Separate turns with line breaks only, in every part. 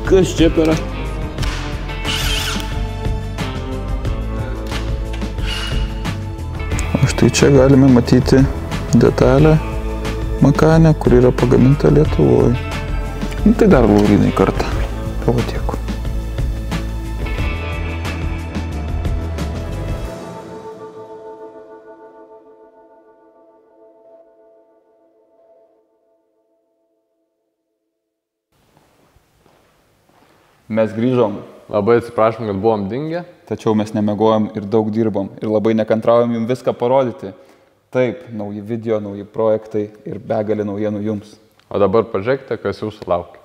Kas čia per?
Štai čia galime matyti detalę Makane, kuri yra pagaminta Lietuvoje. Tai dar laurinai kartą. Tavo tiek. Mes grįžom.
Labai atsiprašom, kad buvom dingę.
Tačiau mes nemegojom ir daug dirbom. Ir labai nekantraujam jums viską parodyti. Taip, nauji video, nauji projektai ir begalė naujienų jums.
O dabar pažiūrėkite, kas jūsų laukia.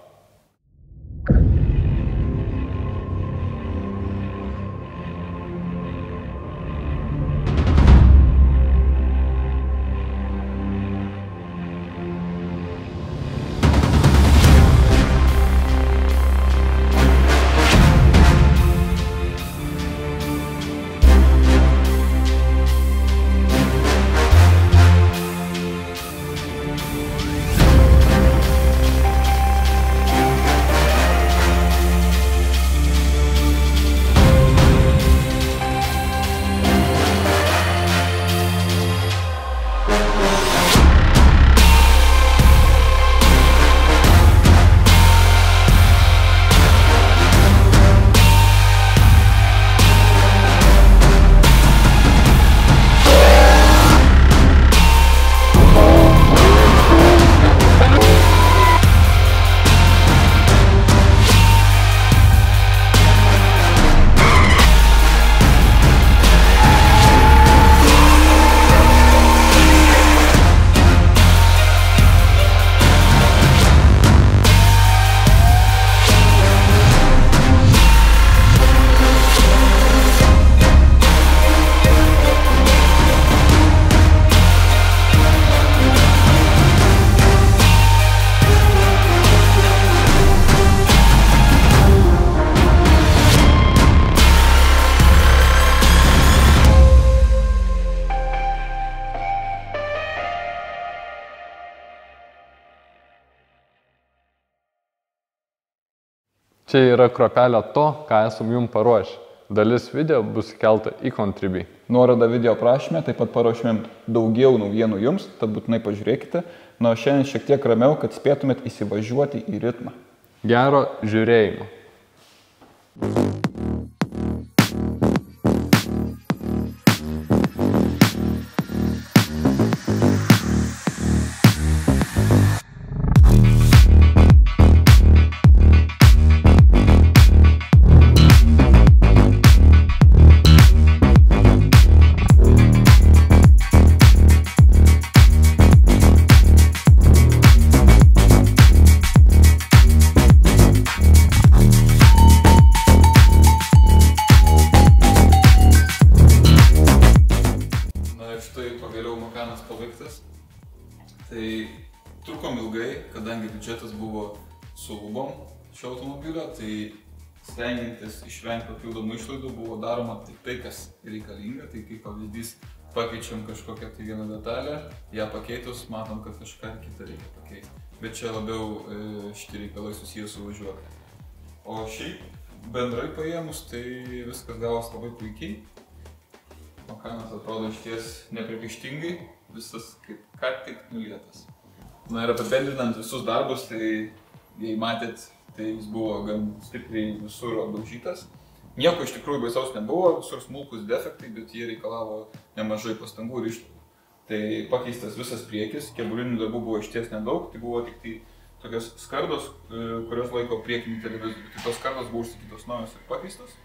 Čia yra kruopelė to, ką esam jums paruošę. Dalis video bus įkelta į Contribui.
Nuorodą video aprašyme, taip pat paruošėm daugiau naujienų jums, tad būtinai pažiūrėkite. Na, o šiandien šiek tiek ramiau, kad spėtumėt įsivažiuoti į ritmą.
Gero žiūrėjimo.
Tai trukom ilgai, kadangi biudžetas buvo su lubom šio automobilio, tai stengiantis išvengti papildomų išlaidų buvo daroma tik tai, kas reikalinga. Tai kaip pavyzdys, pakeičiam kažkokią tai vieną detalę, ją pakeitus matom, kad kažką kitą reikia pakeisti. Bet čia labiau šitie reikalai susijęs su važiuoklė. O šiaip bendrai paėmus, tai viskas gavos labai puikiai. Makanas atrodo išties nepriekaištingai, visas kaip ką tik nulietas. Na ir apibendrinant visus darbus, tai jei matėt, tai jis buvo gan stipriai visur apdaužytas. Nieko iš tikrųjų baisaus nebuvo, visur smulkus defektai, bet jie reikalavo nemažai pastangų ir išlaidų. Tai pakeistas visas priekis, kėbulinių darbų buvo išties nedaug, tai buvo tik tai tokios skardos, kurios laiko priekinį televizorių. Tai tos skardos buvo užsakytos naujos ir pakeistos.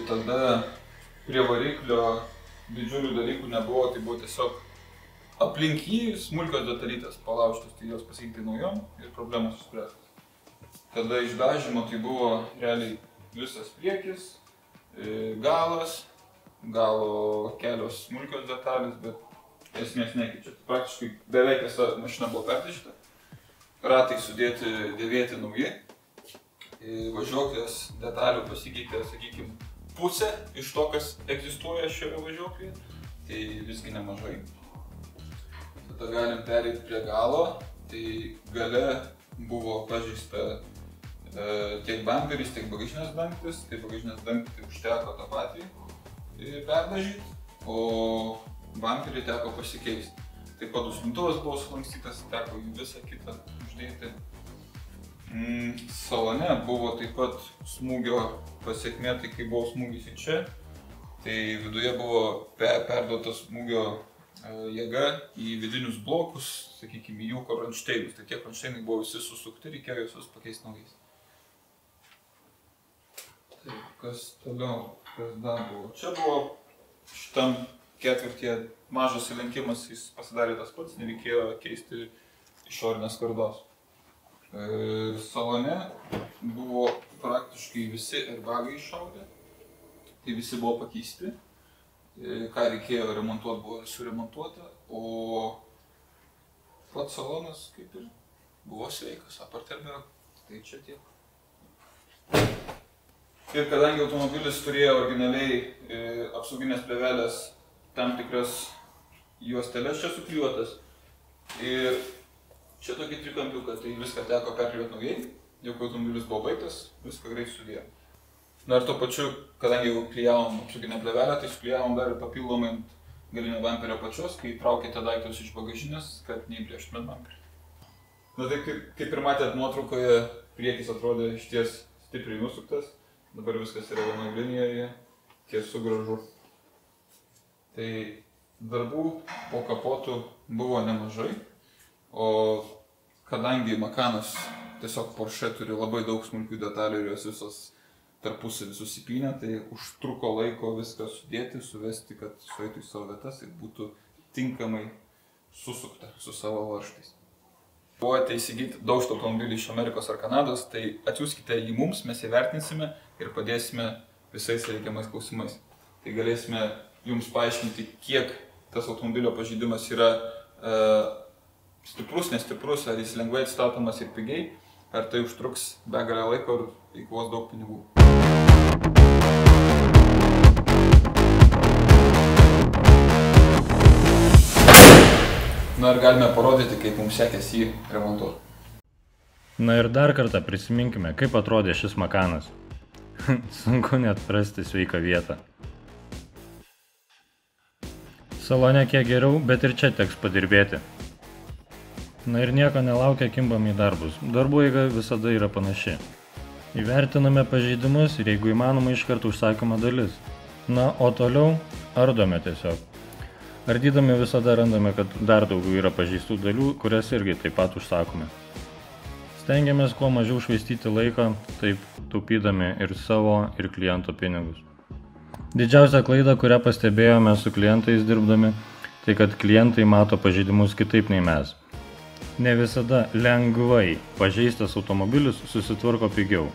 Tada prie variklio didžiulių dalykų nebuvo, tai buvo tiesiog aplink jį smulkios detalytės palaužtos, tai jos pasikeitė naujom ir problemos išspręstos. Tada iš dažymo tai buvo realiai visas priekis, galas, galo kelios smulkios detalės, bet esmės nekeičia. Praktiškai beveik visa mašina buvo perdažyta, ratai sudėti dėvėti nauji, važiuoklės detalių pasikeitė, sakykime, pusė iš to, kas egzistuoja šioje važiuoklėje, tai visgi nemažai. tada galim pereiti prie galo. Tai gale buvo pažeista tiek bamperis, tiek bagažinės dangtis. Tai bagažinės dangtį užteko tą patį perdažyti, o bamperį teko pasikeisti. Taip pat duslintuvas buvo sulankstytas, teko jų visą kitą uždėti. Salone buvo taip pat smūgio pasiekmė, tai kai buvo smūgis į čia, tai viduje buvo perduotas smūgio jėga į vidinius blokus, sakykime, į jų kronšteinus. Tai tie kronšteinai buvo visi susukti, reikėjo juos pakeisti naujais. Tai kas toliau, kas dar buvo? Čia buvo šitam ketvirtyje mažas įlenkimas, jis pasidarė tas pats, nereikėjo keisti išorinės skardos. Salone buvo praktiškai visi airbagai iššaudę, tai visi buvo pakeisti. Ką reikėjo remontuoti, buvo suremontuota, o pats salonas kaip ir buvo sveikas, apart airbagų. Tai čia tiek. Ir kadangi automobilis turėjo originaliai apsauginės plėvelės tam tikras juosteles čia suklijuotas ir čia tokį trikampiuką, tai viską teko perklijuoti naujai, jau kai automobilis buvo baigtas, viską greit sudėjo. Na ir tuo pačiu, kadangi jau klijavom apsauginę plėvelę, tai suklijavom dar ir papildomai ant galinio bamperio pačios, kai traukėte daiktus iš bagažinės, kad neįplėštumėt bamperį. Na tai kaip ir matėt nuotraukoje, priekis atrodė išties stipriai nusuktas, dabar viskas yra vienoje linijoje, tiesų gražu. Tai darbų po kapotu buvo nemažai, o kadangi Makanas tiesiog Porsche turi labai daug smulkių detalių ir jos visos tarpusavy susipynę, tai užtruko laiko viską sudėti, suvesti, kad sueitų į savo vietas ir būtų tinkamai susukta su savo varžtais. Buvote įsigyti daužtą automobilį iš Amerikos ar Kanados, tai atsiųskite jį mums, mes įvertinsime ir padėsime visais reikiamais klausimais. Tai galėsime jums paaiškinti, kiek tas automobilio pažeidimas yra stiprus, nestiprus, ar jis lengvai atstatomas ir pigiai, ar tai užtruks begalę laiko ir eikvos daug pinigų. Na ir galime parodyti, kaip mums sekėsi jį remontuoti.
Na ir dar kartą prisiminkime, kaip atrodė šis Makanas. Sunku net rasti sveiką vietą. Salone kiek geriau, bet ir čia teks padirbėti. Na ir nieko nelaukia, kimbam į darbus. Darbų eiga visada yra panaši. Įvertiname pažeidimus ir jeigu įmanoma iš karto užsakoma dalis. Na, o toliau ardome tiesiog. Ardydami visada randame, kad dar daugiau yra pažeistų dalių, kurias irgi taip pat užsakome. Stengiamės kuo mažiau švaistyti laiką, taip taupydami ir savo, ir kliento pinigus. Didžiausia klaida, kurią pastebėjome su klientais dirbdami, tai kad klientai mato pažeidimus kitaip nei mes. Ne visada lengvai pažeistas automobilis susitvarko pigiau.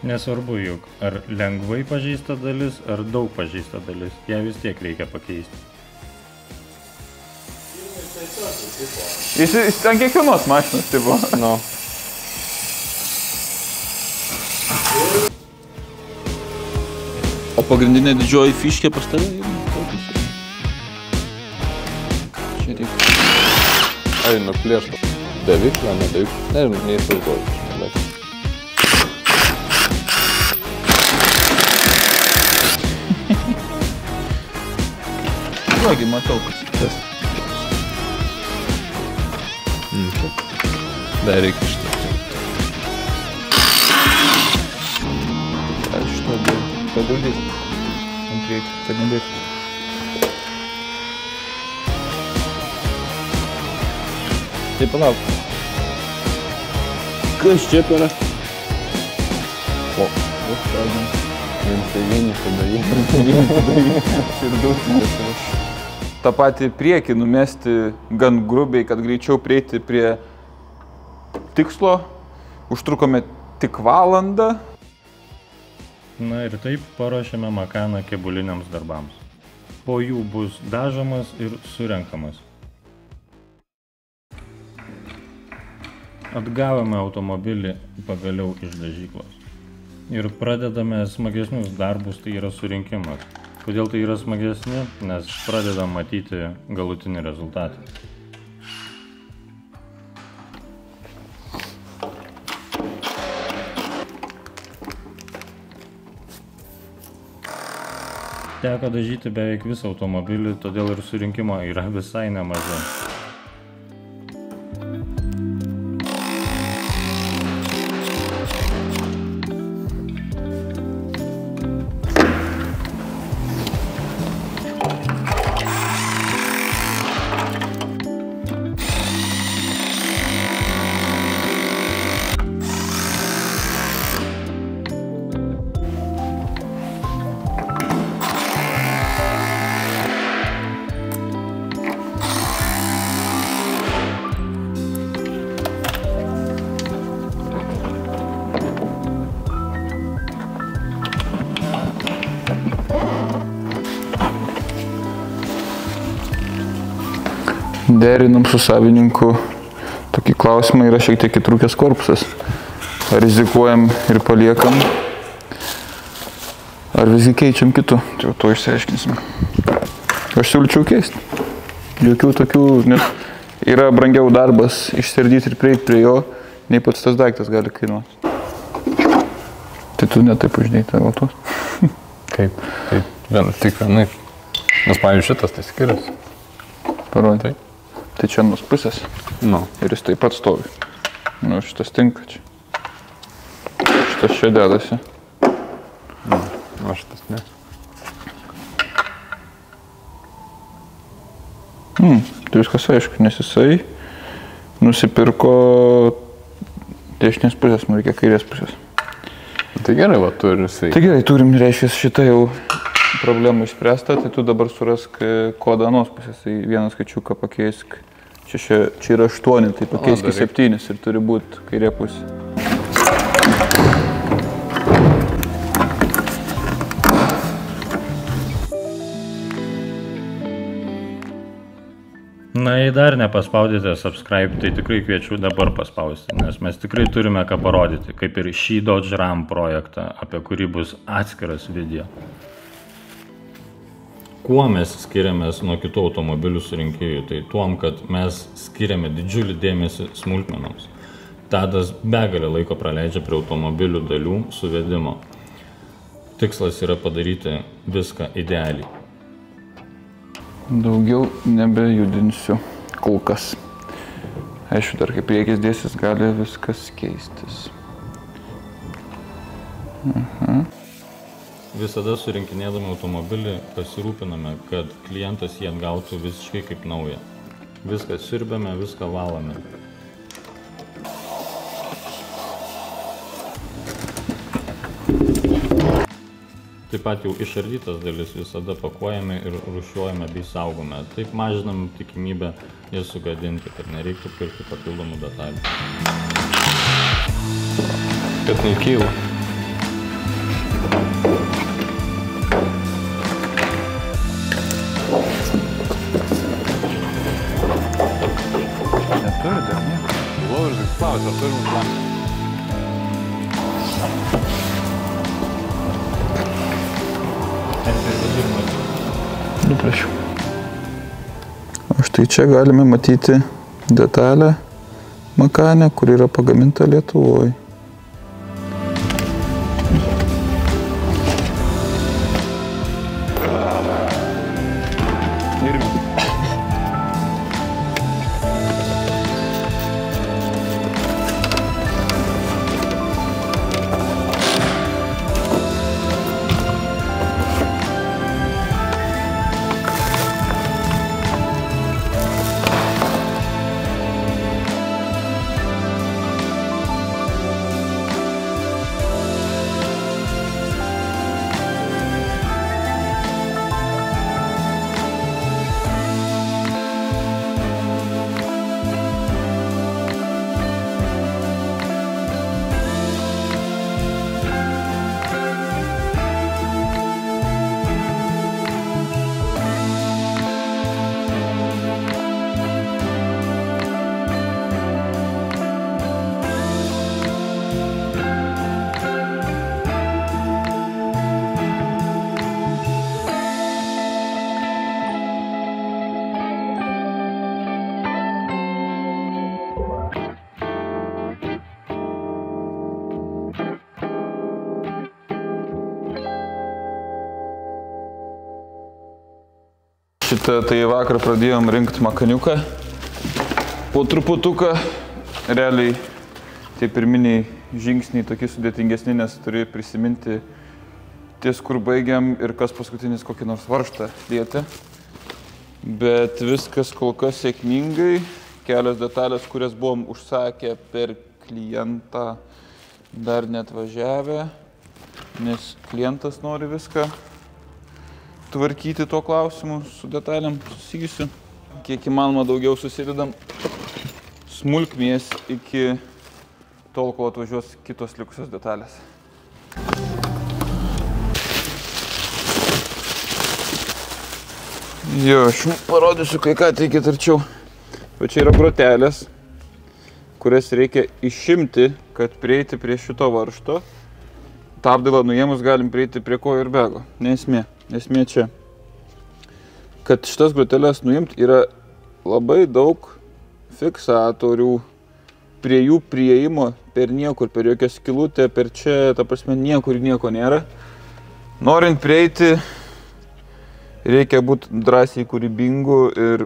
Nesvarbu juk, ar lengvai pažeista dalis, ar daug pažeista dalis, ją vis tiek reikia pakeisti.
Jis ten kiekvienos mašinos tai buvo.
No.
O pagrindinė didžioji fiškė pas tave yra kokius? Čia reikia.
Ai, nuplėšta. Daviklą, nedaviklą. Neįsivaizduoju.
Vėlgi matau, kas.
Dar reikia šitą.
Ar šitą paguldyti? Ant reikia, kad nebėgti.
Tai palauk. Kas čia yra? O, užkaldam. Jums tai vieni padaryti.
Ir daug. tą patį priekį numesti gan grubiai, kad greičiau prieiti prie tikslo. Užtrukome tik valandą.
Na ir taip paruošėme Makaną kėbuliniams darbams. Po jų bus dažomas ir surenkamas. Atgavome automobilį pagaliau iš dažyklos. Ir pradedame smagesnius darbus, tai yra surinkimas. Kodėl tai yra smagesni? Nes pradedam matyti galutinį rezultatą. Teko dažyti beveik visą automobilį, todėl ir surinkimo yra visai nemažai.
Derinam su savininku. Tokį klausimą yra šiek tiek įtrūkęs korpusas. Ar rizikuojam ir paliekam, ar visgi keičiam kitų. Tai to išsiaiškinsim. Aš siūlyčiau keisti. Jokių tokių, nes yra brangiau darbas išsiardyti ir prieiti prie jo, nei pats tas daiktas gali kainuoti. Tai tu netaip uždėjai tavo tos.
Kaip? Tai tik vienaip. Nes, pavyzdžiui, šitas tai skiriasi.
Parodai. Tai čia nus pusės.
Nu.
Ir jis taip pat stovi. Nu, šitas tinka čia. Šitas čia dedasi.
O šitas ne.
Tai viskas aišku, nes jisai nusipirko dešinės pusės, man reikia kairės pusės.
Tai gerai, va, turi jisai.
Tai gerai, turim, reiškia, šitą jau problemą išspręstą, tai tu dabar surask kodą anos pusės, tai vieną skaičiuką pakeisk. Čia yra 8, tai pakeisk 7 ir turi būti kairė pusė.
Na, jei dar nepaspaudėte subscribe, tai tikrai kviečiu dabar paspausti, nes mes tikrai turime ką parodyti, kaip ir šį Dodge Ram projektą, apie kurį bus atskiras video. Kuo mes skiriamės nuo kitų automobilių surinkėjų? Tai tuom, kad mes skiriame didžiulį dėmesį smulkmenoms. Tadas begalę laiko praleidžia prie automobilių dalių suvedimo. Tikslas yra padaryti viską idealiai.
Daugiau nebejudinsiu kol kas. Aišku, dar kaip priekis dėsis, gali viskas keistis.
Visada surinkinėdami automobilį pasirūpiname, kad klientas jį atgautų visiškai kaip naują. Viską siurbiame, viską valome. Taip pat jau išardytas dalis visada pakuojame ir rūšiuojame bei saugome. Taip mažinam tikimybę jas sugadinti, kad nereiktų pirkti papildomų detalių.
Kad nekyla.
Neturi dar nieko.
Lauris, klausia, ar turim planą?
Nuprašiau. O štai čia galime matyti detalę Makane, kur yra pagaminta Lietuvoje. Tai vakar pradėjom rinkti makaniuką. Po truputuką. Realiai tie pirminiai žingsniai tokie sudėtingesni, nes turi prisiminti ties, kur baigiam ir kas paskutinis kokį nors varžtą lietė. Bet viskas kol kas sėkmingai. Kelios detalės, kurias buvom užsakę per klientą, dar neatvažiavę, nes klientas nori viską tvarkyti tuo klausimu su detalėm susijusiu. Kiek įmanoma daugiau susidedam smulkmės iki tol, kol atvažiuos kitos likusios detalės. Jo, aš jums parodysiu kai ką, teikit arčiau. Va čia yra grotelės, kurias reikia išimti, kad prieiti prie šito varžto. Ta apdailą nuėmus galim prieiti prie kojų ir bego. Esmė čia. Kad šitas grotelės nuimti yra labai daug fiksatorių, prie jų prieimo per niekur, per jokią skylutę, per čia, ta prasme, niekur nieko nėra. Norint prieiti, reikia būti drąsiai kūrybingu ir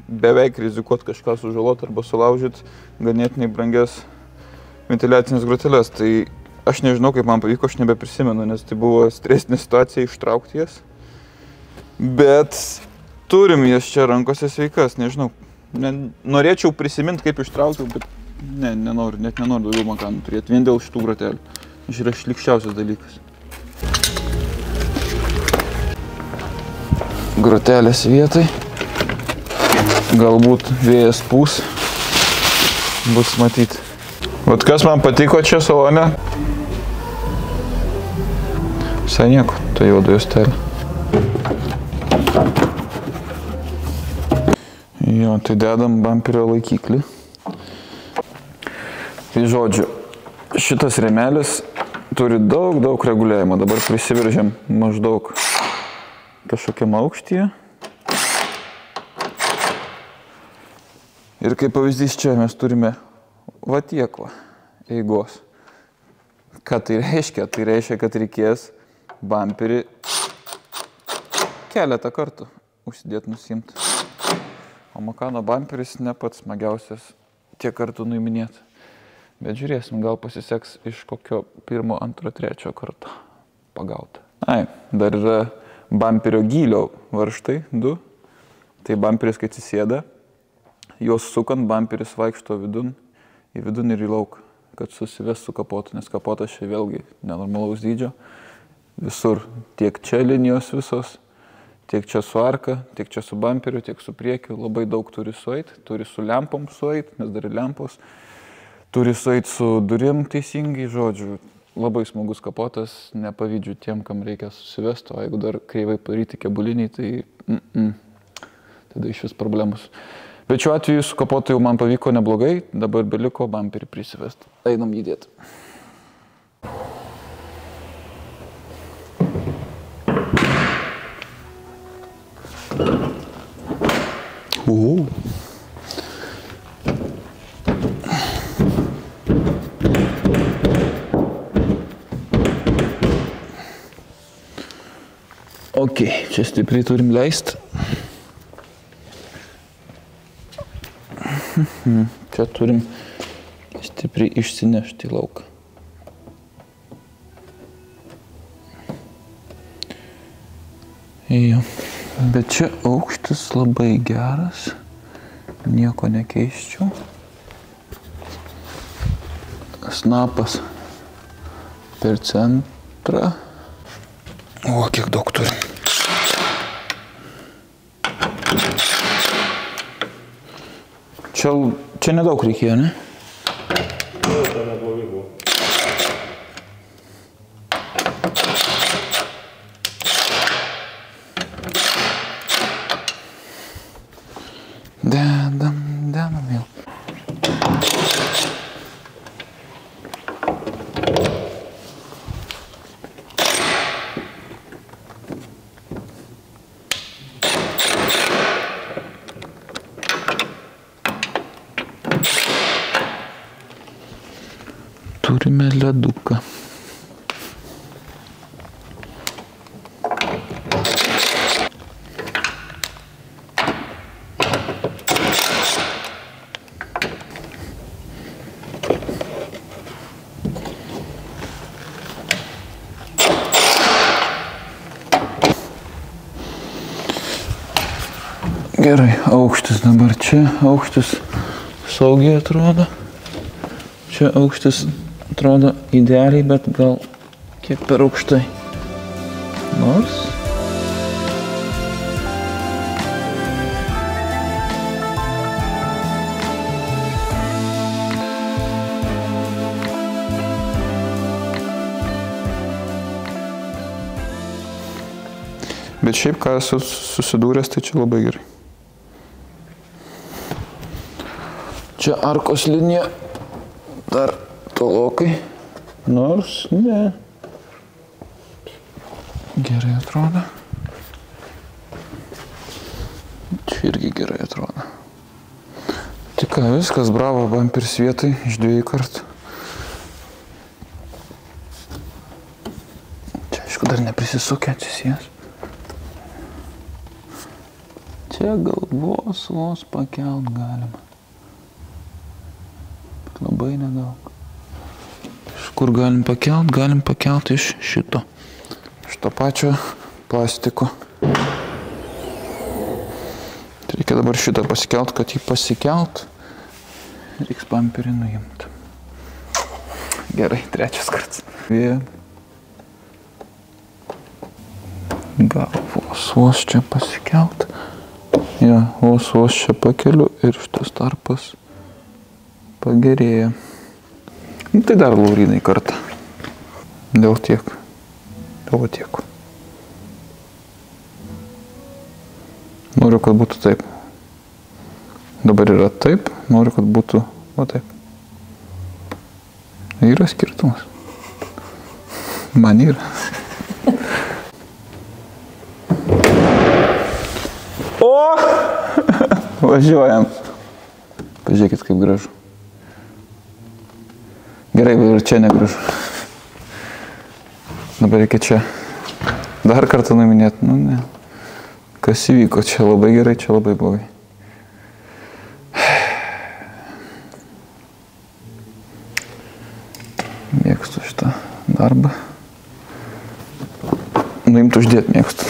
beveik rizikuoti kažką sužaloti arba sulaužyti ganėtinai brangias ventiliacinės groteles. Tai aš nežinau, kaip man pavyko, aš nebeprisimenu, nes tai buvo stresinė situacija ištraukti jas. Bet turim jas čia rankose sveikas, nežinau. Norėčiau prisiminti, kaip ištraukiau, bet nenoriu daugiau makanų turėti, vien dėl šitų grotelių. Iš yra šlikščiausias dalykas. Grotelės vietai. Galbūt vėjas pūs. Bus matyti. Vat kas man patiko čia salone? Visai nieko, tai juodo juostelė. Jo, tai dedam bamperio laikiklį. Tai žodžiu, šitas rėmelis turi daug reguliavimo. Dabar prisiveržiam maždaug kažkokiam aukštyje. Ir kaip pavyzdys čia mes turime va tiek va eigos. Ką tai reiškia? Tai reiškia, kad reikės bamperį keletą kartų užsidėti nusimti. O makano bamperis ne pats smagiausias tiek kartų nuiminėti. Bet žiūrėsim, gal pasiseks iš kokio 1, 2, 3 karto pagauti. Dar yra bamperio gylio varžtai 2. Tai bamperis, kai atsisėda, juos sukant, bamperis vaikšto į vidun ir į lauką, kad susives su kapotu, nes kapotas čia vėlgi nenormalaus dydžio. Visur tiek čia linijos visos, tiek čia su arka, tiek čia su bamperiu, tiek su priekiu. Labai daug turi sueit, turi su lempom sueit, nes dar ir lempos. Turi sueit su durim teisingai, žodžiu. Labai smagus kapotas, nepavydžiu tiem, kam reikia susivesti, o jeigu dar kreivai padaryti kebuliniai, tai tada iš vis problemos. Bet šiuo atveju su kapotu jau man pavyko neblogai, dabar beliko bamperį prisivesti. Einam judėti. Ok, čia stipriai turim leisti. Čia turim stipriai išsinešti į lauką. Jo. Bet čia aukštis labai geras, nieko nekeisčiau. Snapas per centrą. O, kiek daug turim. Čia nedaug reikėjo, ne?
Tai neblogai buvo.
Dedam jau. Turime leduką. Gerai, aukštis dabar čia, aukštis saugiai atrodo. Čia aukštis atrodo idealiai, bet gal kiek per aukštai. Nors. Bet šiaip, ką esu susidūręs, tai čia labai gerai. Čia arkos linija dar tolokai, nors ne. Gerai atrodo. Čia irgi gerai atrodo. Tik ką, viskas, bravo, bamperis vietai iš 2 kartų. Čia, aišku, dar neprisisukia atsisės. Čia gal vos pakelt galima. Labai nedaug. Iš kur galim pakelt iš šito. Iš to pačio plastiko. Reikia dabar šitą pasikelt, kad jį pasikelt. Reiks bamperį nuimti. Gerai, 3 kartas. Gal vos čia pasikelt. Ja, vos čia pakeliu ir šitas tarpas pagerėja. Nu, tai dar laurynai kartą. Dėl tiek. Noriu, kad būtų taip. Dabar yra taip, noriu, kad būtų va taip. Yra skirtumas. Man yra. O! Važiuojam. Pažiūrėkit, kaip gražu. Gerai, ir čia negražu. Dabar reikia čia dar kartą numinėti. Nu, ne. Kas įvyko? Čia labai gerai, čia labai blogai. Mėgstu šitą darbą. Nuimti uždėti mėgstu.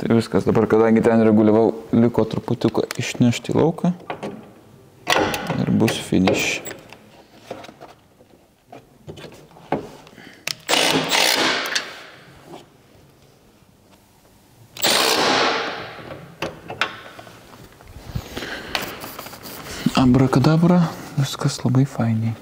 Tai viskas, dabar kadangi ten reguliavau, liko truputiuką išnešti į lauką ir bus finish. Abrakadabra, viskas labai fainiai.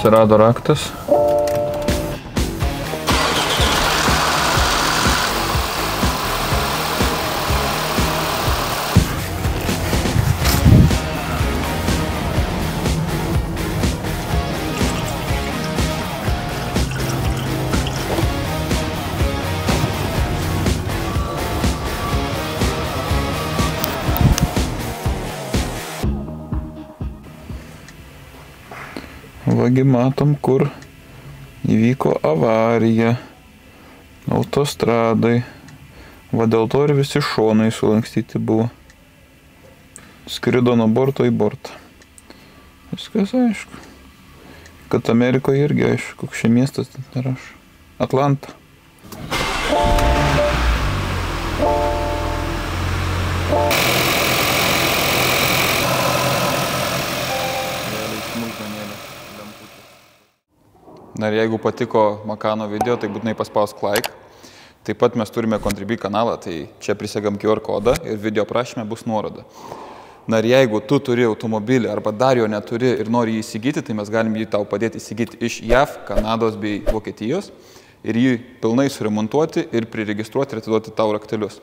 Atsirado raktas. Vagi matom, kur įvyko avarija autostradai. Va dėl to ir visi šonai sulankstyti buvo. Skrido nuo borto į bortą. Viskas aišku. Kad Amerikoje irgi aišku, koks šia miestas ten rašo. Atlanta. Na ir jeigu patiko Makano video, tai būtinai paspausk like. Taip pat mes turime Contribui kanalą, tai čia prisegam QR kodą ir video prašyme bus nuoroda. Na ir jeigu tu turi automobilį arba dar jo neturi ir nori jį įsigyti, tai mes galim jį tau padėti įsigyti iš JAV, Kanados bei Vokietijos ir jį pilnai suremontuoti ir priregistruoti ir atiduoti tau raktelius.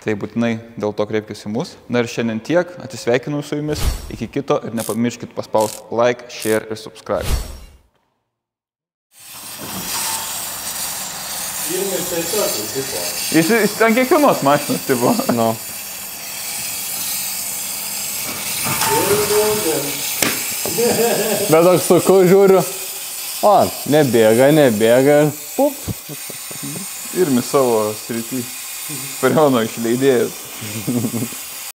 Tai būtinai dėl to kreipkis į mus. Na ir šiandien tiek, atsisveikinu su jumis, iki kito ir nepamirškit paspausti like, share ir subscribe. Jis ten kiekvienos mašinos tipo. No.
Bet aš suku žiūriu. O, nebėga. Pup.
Irmi savo srity. Spariono išleidėjas.